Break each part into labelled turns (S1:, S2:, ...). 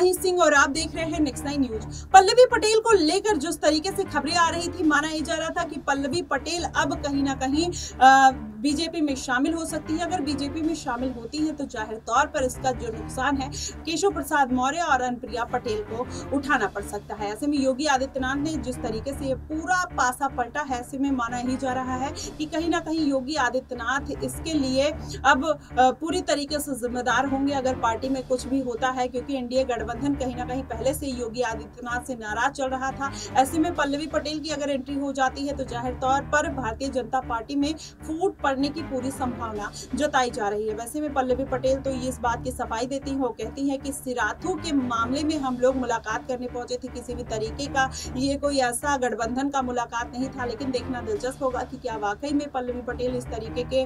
S1: माही सिंह और आप देख रहे हैं नेक्स्ट 9 न्यूज। पल्लवी पटेल को लेकर जिस तरीके से खबरें आ रही थी, माना ही जा रहा था कि पल्लवी पटेल अब कहीं ना कहीं बीजेपी में शामिल हो सकती है। अगर बीजेपी में शामिल होती है तो जाहिर तौर पर इसका जो नुकसान है केशव प्रसाद मौर्य और अनुप्रिया पटेल को उठाना पड़ सकता है। ऐसे में योगी आदित्यनाथ ने जिस तरीके से ये पूरा पासा पलटा है, ऐसे में माना ही जा रहा है कि कहीं ना कहीं योगी आदित्यनाथ इसके लिए अब पूरी तरीके से जिम्मेदार होंगे अगर पार्टी में कुछ भी होता है, क्योंकि एनडीए गठबंधन कहीं ना कहीं पहले से योगी आदित्यनाथ से नाराज चल रहा था। ऐसे में पल्लवी पटेल की अगर एंट्री हो जाती है तो जाहिर तौर पर भारतीय जनता पार्टी में फूट पड़ने की पूरी संभावना जताई जा रही है। वैसे में पल्लवी पटेल तो ये इस बात की सफाई देती हैं, वो कहती हैं कि सिराथू के मामले में हम लोग मुलाकात करने पहुंचे थे, किसी भी तरीके का ये कोई ऐसा गठबंधन का मुलाकात नहीं था। लेकिन देखना दिलचस्प होगा कि क्या वाकई में पल्लवी पटेल इस तरीके के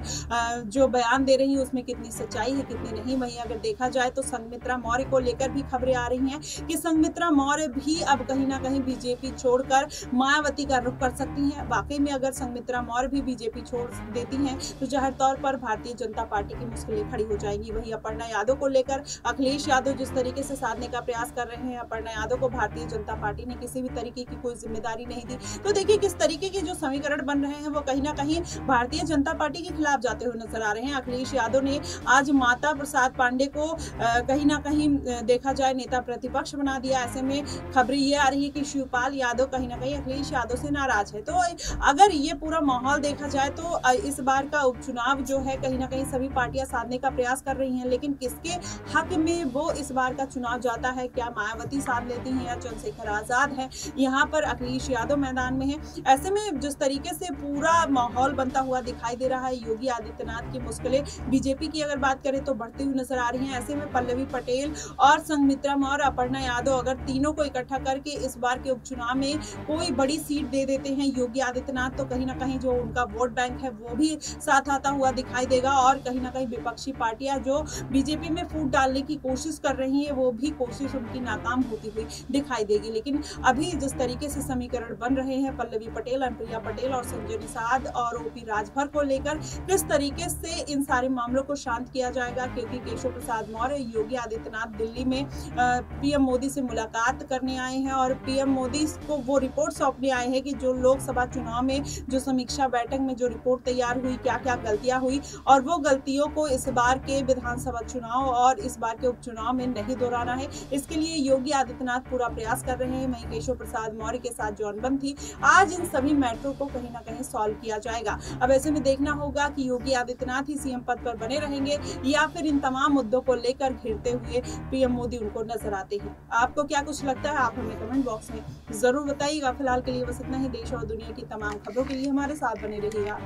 S1: जो बयान दे रही है उसमें कितनी सच्चाई है कितनी नहीं। वहीं अगर देखा जाए तो संघमित्रा मौर्य को लेकर भी खबरें आ रही हैं कि संघमित्रा मौर्य भी अब कहीं ना कहीं बीजेपी छोड़कर मायावती का रुख कर सकती हैं। वाकई में अगर संघमित्रा मौर्य भी बीजेपी छोड़ देती हैं तो जाहिर तौर पर भारतीय जनता पार्टी की मुश्किलें खड़ी हो जाएंगी। वहीं अपर्णा यादव को लेकर अखिलेश यादव जिस तरीके से साधने का प्रयास कर रहे हैं, अपर्णा यादव को भारतीय जनता पार्टी ने किसी भी तरीके की कोई जिम्मेदारी नहीं दी। तो देखिए किस तरीके के जो समीकरण बन रहे हैं वो कहीं ना कहीं भारतीय जनता पार्टी के खिलाफ जाते हुए नजर आ रहे हैं। अखिलेश यादव ने आज माता प्रसाद पांडे को कहीं ना कहीं देखा जाए नेता प्रतिपक्ष बना दिया। ऐसे में खबरें ये आ रही है कि शिवपाल यादव कहीं ना कहीं अखिलेश यादव से नाराज है। तो अगर ये पूरा माहौल देखा जाए तो इस बार का उपचुनाव जो है कहीं ना कहीं सभी पार्टियां साधने का प्रयास कर रही हैं, लेकिन किसके हक में वो इस बार का चुनाव जाता है, क्या मायावती साध लेती हैं या चंद्रशेखर आजाद है, यहाँ पर अखिलेश यादव मैदान में है। ऐसे में जिस तरीके से पूरा माहौल बनता हुआ दिखाई दे रहा है, योगी आदित्यनाथ की मुश्किलें बीजेपी की अगर बात करें तो बढ़ती हुई नजर आ रही हैं। ऐसे में पल्लवी पटेल और संघमित्रा मौर्य, अपर्णा यादव अगर तीनों को इकट्ठा करके इस बार के उपचुनाव में कोई बड़ी सीट दे देते हैं योगी आदित्यनाथ, तो कहीं ना कहीं जो उनका वोट बैंक है वो भी साथ आता हुआ दिखाई देगा और कहीं ना कहीं विपक्षी पार्टियां जो बीजेपी में फूट डालने की कोशिश कर रही है वो भी कोशिश उनकी नाकाम होती हुई दिखाई देगी। लेकिन अभी जिस तरीके से समीकरण बन रहे हैं पल्लवी पटेल, अनुप्रिया पटेल और संजय निषाद और ओपी राजभर को लेकर, किस तरीके से इन सारे मामलों को शांत किया जाएगा, क्योंकि केशव प्रसाद मौर्य योगी आदित्यनाथ दिल्ली में पीएम मोदी से मुलाकात करने आए हैं और पीएम मोदी को वो रिपोर्ट सौंपने आए हैं कि जो लोकसभा चुनाव में जो समीक्षा बैठक में जो रिपोर्ट तैयार हुई, क्या क्या गलतियां हुई और वो गलतियों को इस बार के विधानसभा चुनाव और इस बार के उपचुनाव में नहीं दोहराना है। इसके लिए योगी आदित्यनाथ पूरा प्रयास कर रहे हैं। वहीं केशव प्रसाद मौर्य के साथ जो अनबन थी, आज इन सभी मैटरों को कहीं ना कहीं सॉल्व किया जाएगा। अब ऐसे में देखना होगा कि योगी आदित्यनाथ ही सीएम पद पर बने रहेंगे या फिर इन तमाम मुद्दों को लेकर घिरते हुए पीएम मोदी उनको नजर आते हैं। आपको क्या कुछ लगता है, आप हमें कमेंट बॉक्स में जरूर बताइएगा। फिलहाल के लिए बस इतना ही। देश और दुनिया की तमाम खबरों के लिए हमारे साथ बने रहिएगा।